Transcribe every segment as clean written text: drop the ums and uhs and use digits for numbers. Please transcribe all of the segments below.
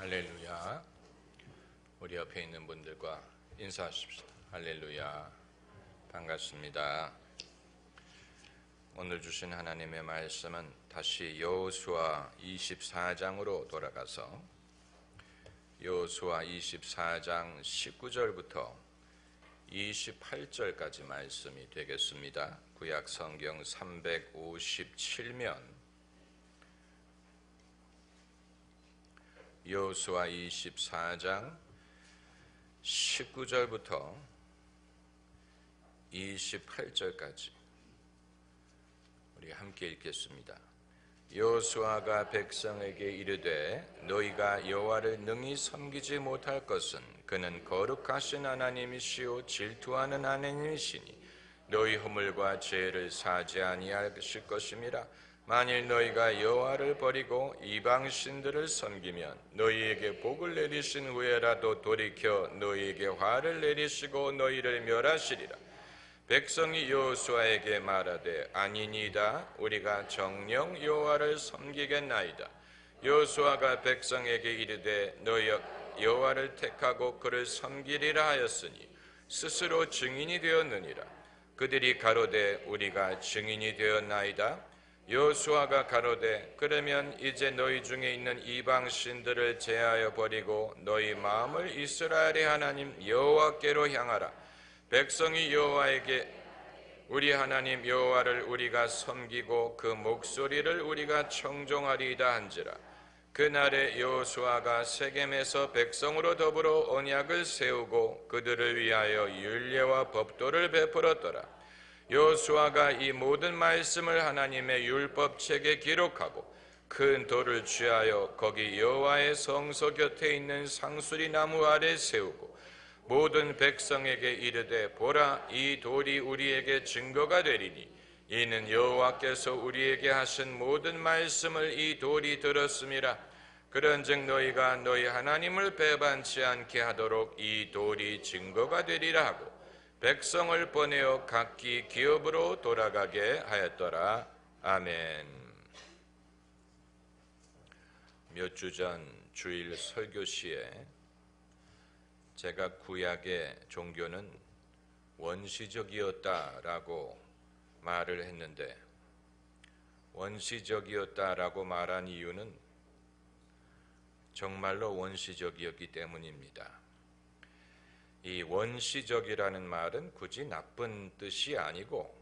할렐루야. 우리 옆에 있는 분들과 인사하십시다. 할렐루야. 반갑습니다. 오늘 주신 하나님의 말씀은 다시 여호수아 24장으로 돌아가서 여호수아 24장 19절부터 28절까지 말씀이 되겠습니다. 구약 성경 357면 여호수아 24장 19절부터 28절까지 우리 함께 읽겠습니다. 여호수아가 백성에게 이르되 너희가 여호와를 능히 섬기지 못할 것은 그는 거룩하신 하나님이시오 질투하는 하나님이시니 너희 허물과 죄를 사지 아니하실 것임이라. 만일 너희가 여호와를 버리고 이방 신들을 섬기면 너희에게 복을 내리신 후에라도 돌이켜 너희에게 화를 내리시고 너희를 멸하시리라. 백성이 여호수아에게 말하되 아니니이다. 우리가 정녕 여호와를 섬기겠나이다. 여호수아가 백성에게 이르되 너희 여호와를 택하고 그를 섬기리라 하였으니 스스로 증인이 되었느니라. 그들이 가로되 우리가 증인이 되었나이다. 여호수아가 가로되 그러면 이제 너희 중에 있는 이방 신들을 제하여 버리고 너희 마음을 이스라엘의 하나님 여호와께로 향하라. 백성이 여호와에게 우리 하나님 여호와를 우리가 섬기고 그 목소리를 우리가 청종하리이다 한지라. 그날에 여호수아가 세겜에서 백성으로 더불어 언약을 세우고 그들을 위하여 율례와 법도를 베풀었더라. 여호수아가 이 모든 말씀을 하나님의 율법책에 기록하고 큰 돌을 취하여 거기 여호와의 성소 곁에 있는 상수리 나무 아래 세우고 모든 백성에게 이르되 보라 이 돌이 우리에게 증거가 되리니 이는 여호와께서 우리에게 하신 모든 말씀을 이 돌이 들었음이라. 그런즉 너희가 너희 하나님을 배반치 않게 하도록 이 돌이 증거가 되리라 하고 백성을 보내어 각기 기업으로 돌아가게 하였더라. 아멘. 몇 주 전 주일 설교 시에 제가 구약의 종교는 원시적이었다라고 말을 했는데 원시적이었다라고 말한 이유는 정말로 원시적이었기 때문입니다. 이 원시적이라는 말은 굳이 나쁜 뜻이 아니고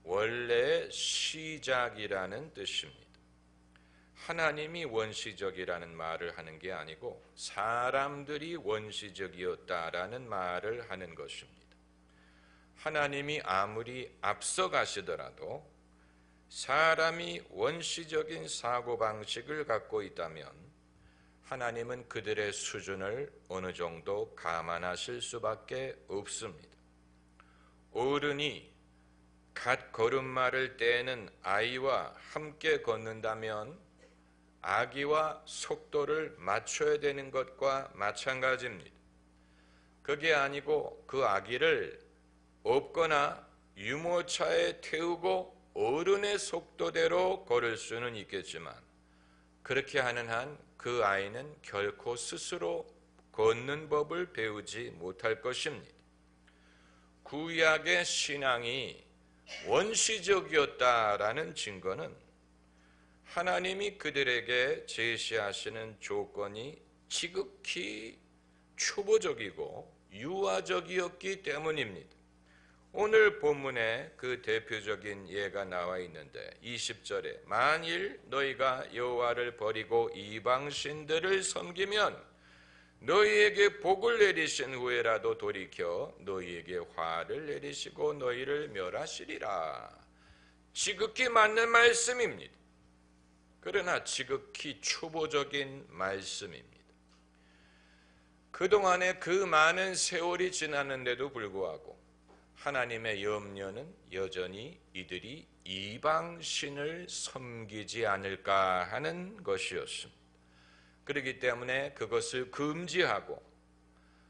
원래의 시작이라는 뜻입니다. 하나님이 원시적이라는 말을 하는 게 아니고 사람들이 원시적이었다라는 말을 하는 것입니다. 하나님이 아무리 앞서가시더라도 사람이 원시적인 사고방식을 갖고 있다면 하나님은 그들의 수준을 어느 정도 감안하실 수밖에 없습니다. 어른이 갓 걸음마를 떼는 아이와 함께 걷는다면 아기와 속도를 맞춰야 되는 것과 마찬가지입니다. 그게 아니고 그 아기를 업거나 유모차에 태우고 어른의 속도대로 걸을 수는 있겠지만 그렇게 하는 한 그 아이는 결코 스스로 걷는 법을 배우지 못할 것입니다. 구약의 신앙이 원시적이었다라는 증거는 하나님이 그들에게 제시하시는 조건이 지극히 초보적이고 유아적이었기 때문입니다. 오늘 본문에 그 대표적인 예가 나와 있는데 20절에 만일 너희가 여호와를 버리고 이방신들을 섬기면 너희에게 복을 내리신 후에라도 돌이켜 너희에게 화를 내리시고 너희를 멸하시리라. 지극히 맞는 말씀입니다. 그러나 지극히 초보적인 말씀입니다. 그동안에 그 많은 세월이 지났는데도 불구하고 하나님의 염려는 여전히 이들이 이방신을 섬기지 않을까 하는 것이었습니다. 그렇기 때문에 그것을 금지하고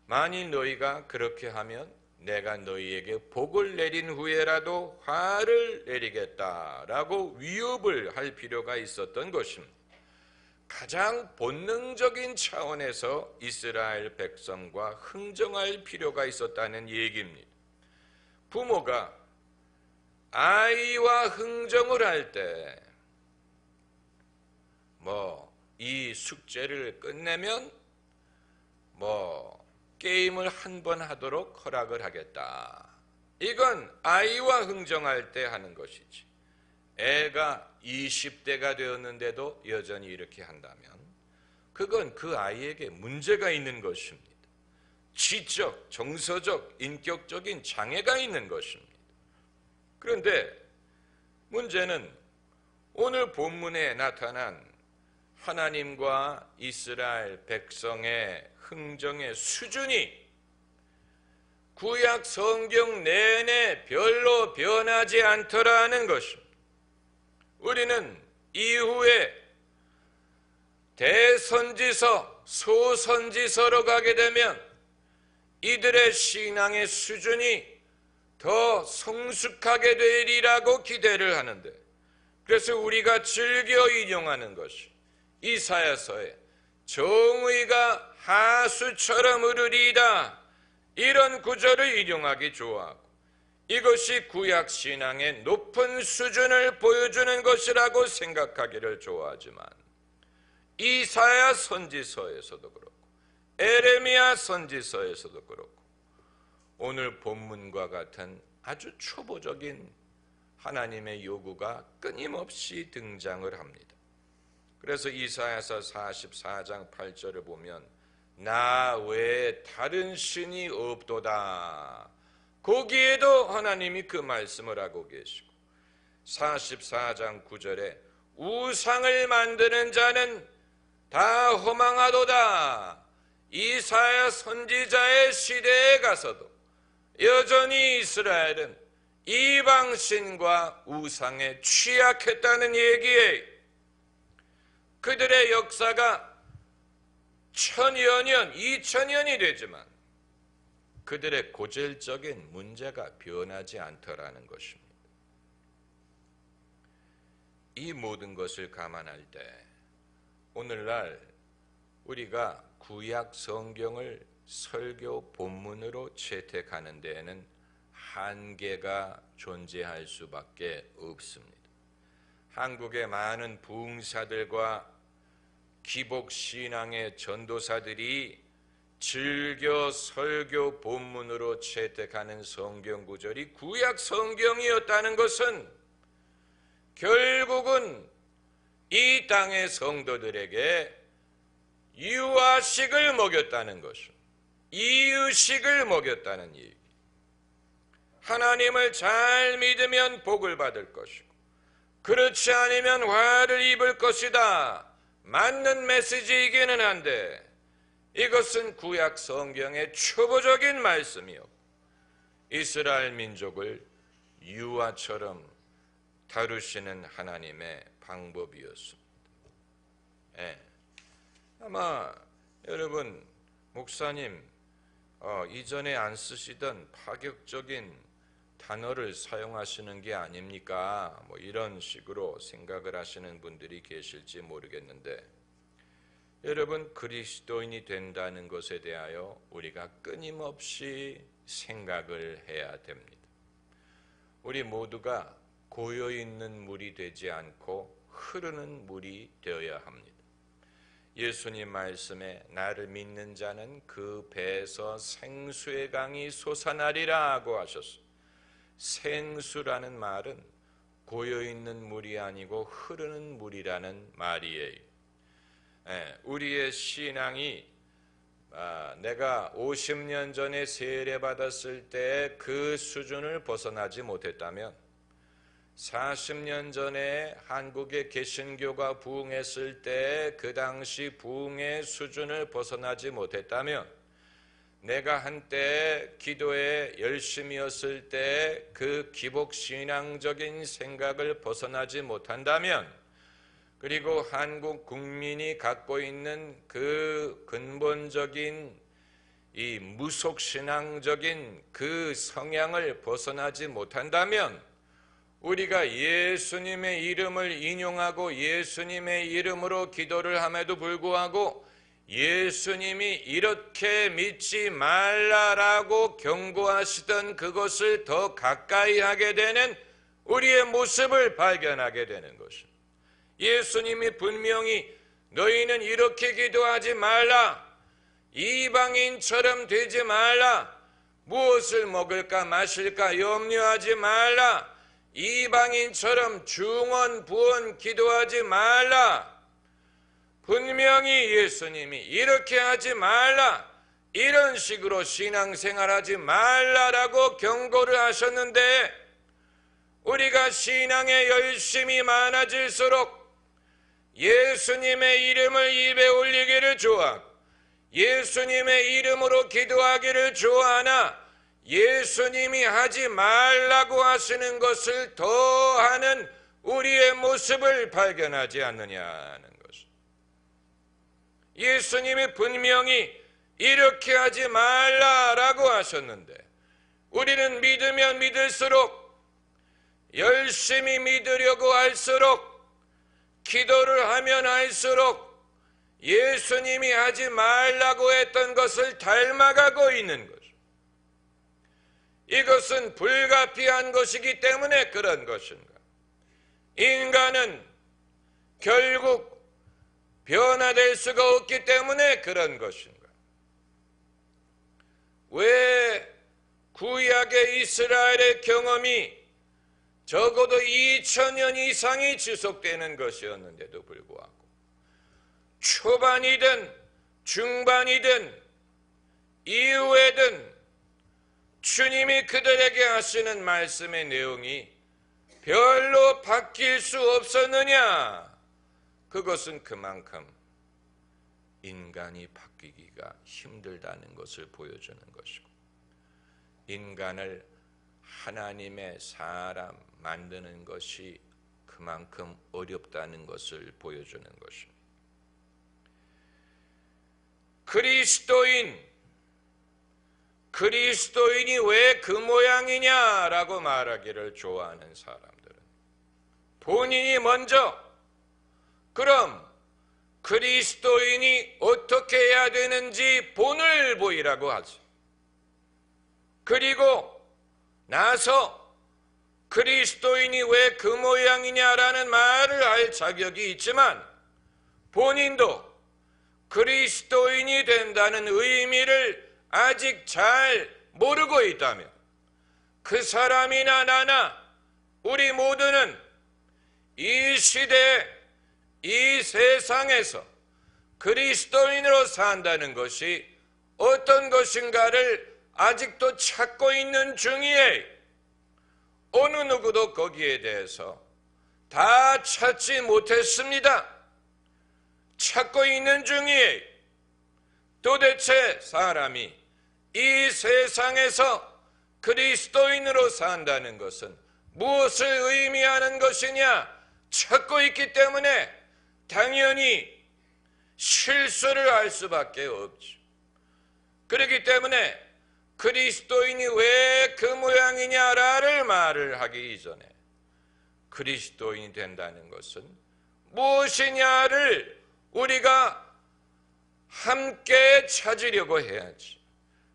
만일 너희가 그렇게 하면 내가 너희에게 복을 내린 후에라도 화를 내리겠다라고 위협을 할 필요가 있었던 것입니다. 가장 본능적인 차원에서 이스라엘 백성과 흥정할 필요가 있었다는 얘기입니다. 부모가 아이와 흥정을 할 때 이 숙제를 끝내면 게임을 한 번 하도록 허락을 하겠다. 이건 아이와 흥정할 때 하는 것이지. 애가 20대가 되었는데도 여전히 이렇게 한다면 그건 그 아이에게 문제가 있는 것입니다. 지적, 정서적, 인격적인 장애가 있는 것입니다. 그런데 문제는 오늘 본문에 나타난 하나님과 이스라엘 백성의 흥정의 수준이 구약 성경 내내 별로 변하지 않더라는 것입니다. 우리는 이후에 대선지서, 소선지서로 가게 되면 이들의 신앙의 수준이 더 성숙하게 되리라고 기대를 하는데, 그래서 우리가 즐겨 인용하는 것이 이사야서에 정의가 하수처럼 흐르리이다, 이런 구절을 인용하기 좋아하고, 이것이 구약 신앙의 높은 수준을 보여주는 것이라고 생각하기를 좋아하지만, 이사야 선지서에서도 그렇고 에레미야 선지서에서도 그렇고 오늘 본문과 같은 아주 초보적인 하나님의 요구가 끊임없이 등장을 합니다. 그래서 이사야서 44장 8절을 보면 나 외에 다른 신이 없도다, 거기에도 하나님이 그 말씀을 하고 계시고, 44장 9절에 우상을 만드는 자는 다 허망하도다, 이사야 선지자의 시대에 가서도 여전히 이스라엘은 이방신과 우상에 취약했다는 얘기예요. 그들의 역사가 1000여 년, 2000년이 되지만 그들의 고질적인 문제가 변하지 않더라는 것입니다. 이 모든 것을 감안할 때 오늘날 우리가 구약 성경을 설교 본문으로 채택하는 데에는 한계가 존재할 수밖에 없습니다. 한국의 많은 부흥사들과 기복신앙의 전도사들이 즐겨 설교 본문으로 채택하는 성경 구절이 구약 성경이었다는 것은 결국은 이 땅의 성도들에게 유아식을 먹였다는 것입니다. 이유식을 먹였다는 얘기. 하나님을 잘 믿으면 복을 받을 것이고 그렇지 않으면 화를 입을 것이다, 맞는 메시지이기는 한데 이것은 구약 성경의 초보적인 말씀이었고 이스라엘 민족을 유아처럼 다루시는 하나님의 방법이었습니다. 아마 여러분, 목사님 이전에 안 쓰시던 파격적인 단어를 사용하시는 게 아닙니까? 이런 식으로 생각을 하시는 분들이 계실지 모르겠는데, 여러분, 그리스도인이 된다는 것에 대하여 우리가 끊임없이 생각을 해야 됩니다. 우리 모두가 고여있는 물이 되지 않고 흐르는 물이 되어야 합니다. 예수님 말씀에 나를 믿는 자는 그 배에서 생수의 강이 솟아나리라 하고 하셨습니다. 생수라는 말은 고여있는 물이 아니고 흐르는 물이라는 말이에요. 우리의 신앙이 내가 50년 전에 세례받았을 때 그 수준을 벗어나지 못했다면, 40년 전에 한국의 개신교가 부흥했을 때 그 당시 부흥의 수준을 벗어나지 못했다면, 내가 한때 기도에 열심이었을 때 그 기복신앙적인 생각을 벗어나지 못한다면, 그리고 한국 국민이 갖고 있는 그 근본적인 이 무속신앙적인 그 성향을 벗어나지 못한다면 우리가 예수님의 이름을 인용하고 예수님의 이름으로 기도를 함에도 불구하고 예수님이 이렇게 믿지 말라라고 경고하시던 그것을 더 가까이 하게 되는 우리의 모습을 발견하게 되는 것입니다. 예수님이 분명히 너희는 이렇게 기도하지 말라, 이방인처럼 되지 말라, 무엇을 먹을까 마실까 염려하지 말라, 이방인처럼 중언 부언 기도하지 말라, 분명히 예수님이 이렇게 하지 말라, 이런 식으로 신앙생활하지 말라라고 경고를 하셨는데, 우리가 신앙에 열심히 많아질수록 예수님의 이름을 입에 올리기를 좋아하고 예수님의 이름으로 기도하기를 좋아하나 예수님이 하지 말라고 하시는 것을 더 하는 우리의 모습을 발견하지 않느냐는 것입니다. 예수님이 분명히 이렇게 하지 말라라고 하셨는데 우리는 믿으면 믿을수록, 열심히 믿으려고 할수록, 기도를 하면 할수록 예수님이 하지 말라고 했던 것을 닮아가고 있는 것입니다. 이것은 불가피한 것이기 때문에 그런 것인가? 인간은 결국 변화될 수가 없기 때문에 그런 것인가? 왜 구약의 이스라엘의 경험이 적어도 2000년 이상이 지속되는 것이었는데도 불구하고 초반이든 중반이든 이후에든 주님이 그들에게 하시는 말씀의 내용이 별로 바뀔 수 없었느냐? 그것은 그만큼 인간이 바뀌기가 힘들다는 것을 보여주는 것이고, 인간을 하나님의 사람 만드는 것이 그만큼 어렵다는 것을 보여주는 것입니다. 그리스도인이 왜 그 모양이냐라고 말하기를 좋아하는 사람들은 본인이 먼저 그럼 그리스도인이 어떻게 해야 되는지 본을 보이라고 하죠. 그리고 나서 그리스도인이 왜 그 모양이냐라는 말을 할 자격이 있지만 본인도 그리스도인이 된다는 의미를 아직 잘 모르고 있다면 그 사람이나 나나 우리 모두는 이 시대, 이 세상에서 그리스도인으로 산다는 것이 어떤 것인가를 아직도 찾고 있는 중이에요. 어느 누구도 거기에 대해서 다 찾지 못했습니다. 찾고 있는 중이에요. 도대체 사람이 이 세상에서 그리스도인으로 산다는 것은 무엇을 의미하는 것이냐 찾고 있기 때문에 당연히 실수를 할 수밖에 없죠. 그렇기 때문에 그리스도인이 왜 그 모양이냐라를 말을 하기 이전에 그리스도인이 된다는 것은 무엇이냐를 우리가 함께 찾으려고 해야지.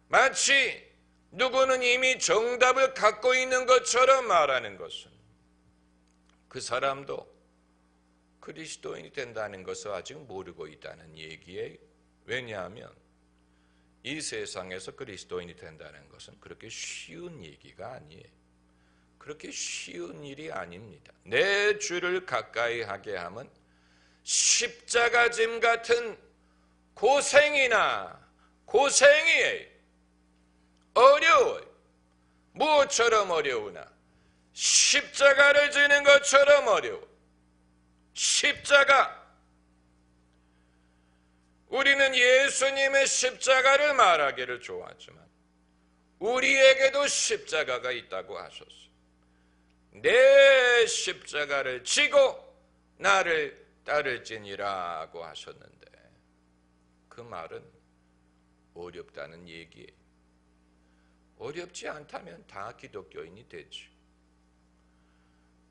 마치 누구는 이미 정답을 갖고 있는 것처럼 말하는 것은 그 사람도 그리스도인이 된다는 것을 아직 모르고 있다는 얘기예요. 왜냐하면 이 세상에서 그리스도인이 된다는 것은 그렇게 쉬운 얘기가 아니에요. 그렇게 쉬운 일이 아닙니다. 내 주를 가까이 하게 하면 십자가짐 같은 고생이에요. 어려워요. 무엇처럼 어려우나 십자가를 지는 것처럼 어려워. 십자가. 우리는 예수님의 십자가를 말하기를 좋아하지만 우리에게도 십자가가 있다고 하셨어요. 내 십자가를 지고 나를 따를지니라고 하셨는데 그 말은 어렵다는 얘기예요. 어렵지 않다면 다 기독교인이 되지.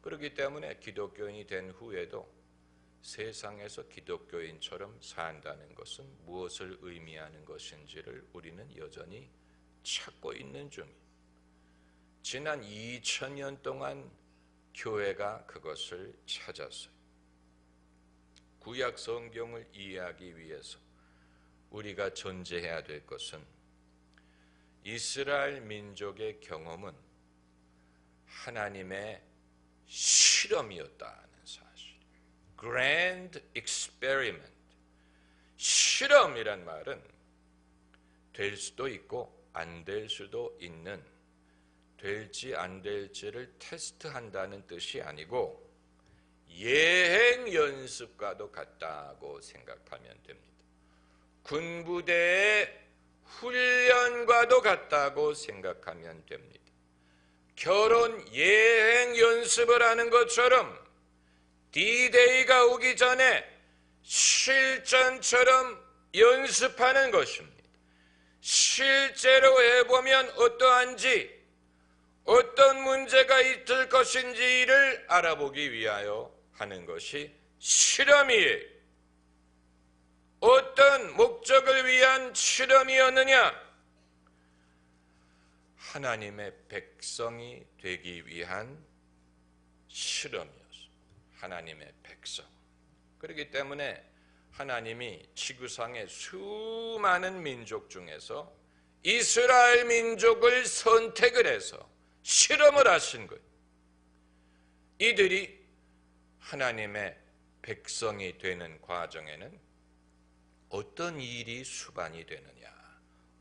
그렇기 때문에 기독교인이 된 후에도 세상에서 기독교인처럼 산다는 것은 무엇을 의미하는 것인지를 우리는 여전히 찾고 있는 중이에요. 지난 2000년 동안 교회가 그것을 찾았어요. 구약 성경을 이해하기 위해서 우리가 전제해야 될 것은 이스라엘 민족의 경험은 하나님의 실험이었다는 사실. Grand experiment. 실험이란 말은 될 수도 있고 안 될 수도 있는, 될지 안 될지를 테스트한다는 뜻이 아니고 예행 연습과도 같다고 생각하면 됩니다. 군부대의 훈련과도 같다고 생각하면 됩니다. 결혼 예행 연습을 하는 것처럼 D-Day가 오기 전에 실전처럼 연습하는 것입니다. 실제로 해보면 어떠한지, 어떤 문제가 있을 것인지를 알아보기 위하여 하는 것이 실험이에요. 어떤 목적을 위한 실험이었느냐? 하나님의 백성이 되기 위한 실험이었어요. 하나님의 백성. 그렇기 때문에 하나님이 지구상의 수많은 민족 중에서 이스라엘 민족을 선택을 해서 실험을 하신 거예요. 이들이 하나님의 백성이 되는 과정에는 어떤 일이 수반이 되느냐,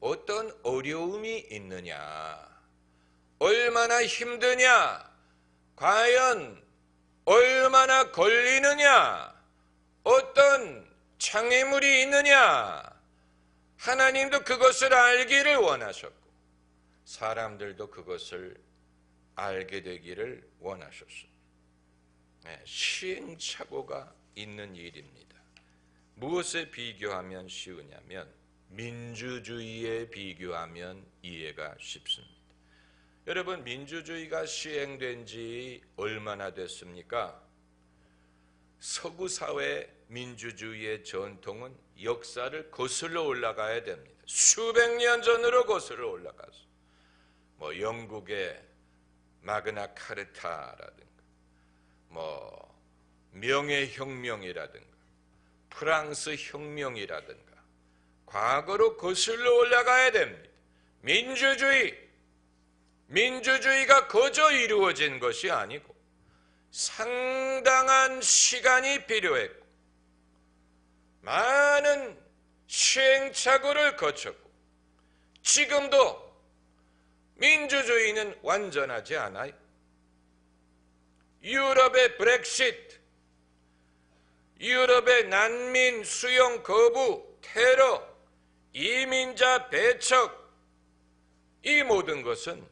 어떤 어려움이 있느냐, 얼마나 힘드냐, 과연 얼마나 걸리느냐, 어떤 장애물이 있느냐, 하나님도 그것을 알기를 원하셨고 사람들도 그것을 알게 되기를 원하셨어요. 시행착오가 있는 일입니다. 무엇에 비교하면 쉬우냐면 민주주의에 비교하면 이해가 쉽습니다. 여러분, 민주주의가 시행된 지 얼마나 됐습니까? 서구 사회 민주주의의 전통은 역사를 거슬러 올라가야 됩니다. 수백 년 전으로 거슬러 올라가서 영국의 마그나 카르타라든가 명예혁명이라든가 프랑스 혁명이라든가 과거로 거슬러 올라가야 됩니다. 민주주의가 거저 이루어진 것이 아니고 상당한 시간이 필요했고 많은 시행착오를 거쳤고 지금도 민주주의는 완전하지 않아요. 유럽의 브렉시트, 유럽의 난민 수용 거부, 테러, 이민자 배척, 이 모든 것은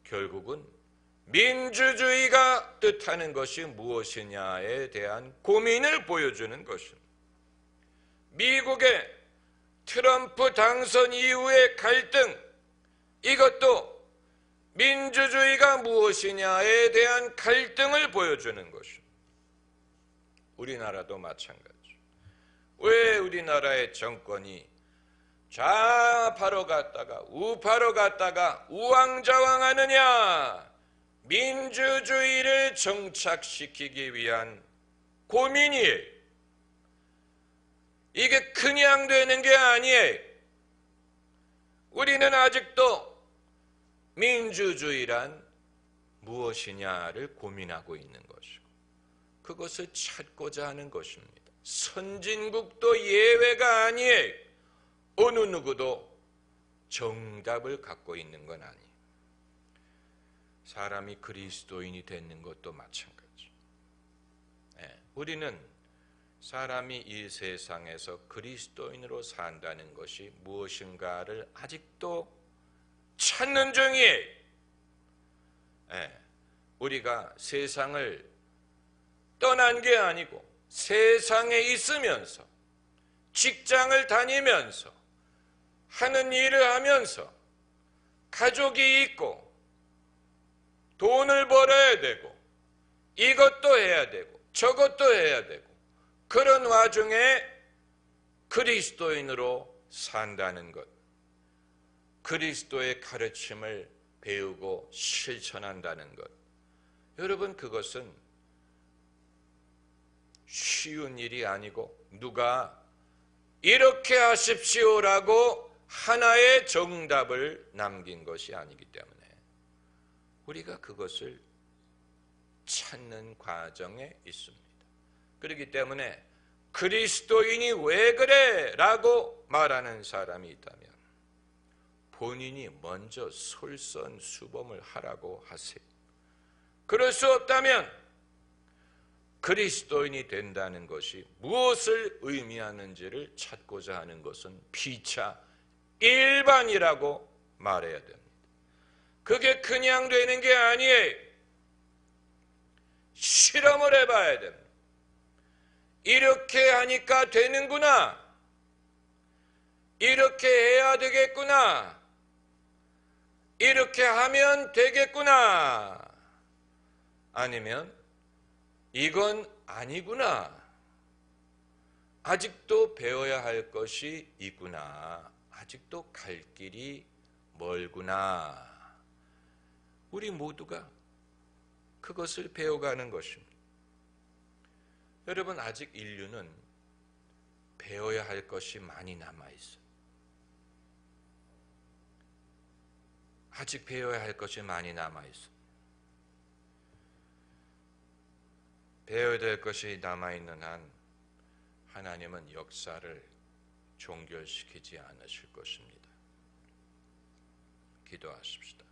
결국은 민주주의가 뜻하는 것이 무엇이냐에 대한 고민을 보여주는 것입니다. 미국의 트럼프 당선 이후의 갈등, 이것도 민주주의가 무엇이냐에 대한 갈등을 보여주는 것입니다. 우리나라도 마찬가지. 왜 우리나라의 정권이 좌파로 갔다가 우파로 갔다가 우왕좌왕하느냐? 민주주의를 정착시키기 위한 고민이에요. 이게 그냥 되는 게 아니에요. 우리는 아직도 민주주의란 무엇이냐를 고민하고 있는 것이고 그것을 찾고자 하는 것입니다. 선진국도 예외가 아니에요. 어느 누구도 정답을 갖고 있는 건 아니에요. 사람이 그리스도인이 되는 것도 마찬가지. 우리는 사람이 이 세상에서 그리스도인으로 산다는 것이 무엇인가를 아직도 찾는 중이에요. 우리가 세상을 떠난 게 아니고 세상에 있으면서 직장을 다니면서 하는 일을 하면서 가족이 있고 돈을 벌어야 되고 이것도 해야 되고 저것도 해야 되고 그런 와중에 그리스도인으로 산다는 것, 그리스도의 가르침을 배우고 실천한다는 것, 여러분 그것은 쉬운 일이 아니고 누가 이렇게 하십시오라고 하나의 정답을 남긴 것이 아니기 때문에 우리가 그것을 찾는 과정에 있습니다. 그렇기 때문에 그리스도인이 왜 그래? 라고 말하는 사람이 있다면 본인이 먼저 솔선수범을 하라고 하세요. 그럴 수 없다면 그리스도인이 된다는 것이 무엇을 의미하는지를 찾고자 하는 것은 피차 일반이라고 말해야 됩니다. 그게 그냥 되는 게 아니에요. 실험을 해봐야 됩니다. 이렇게 하니까 되는구나. 이렇게 해야 되겠구나. 이렇게 하면 되겠구나. 아니면 이건 아니구나. 아직도 배워야 할 것이 있구나. 아직도 갈 길이 멀구나. 우리 모두가 그것을 배워가는 것입니다. 여러분, 아직 인류는 배워야 할 것이 많이 남아있어요. 아직 배워야 할 것이 많이 남아있어요. 배워야 될 것이 남아있는 한 하나님은 역사를 종결시키지 않으실 것입니다. 기도하십시다.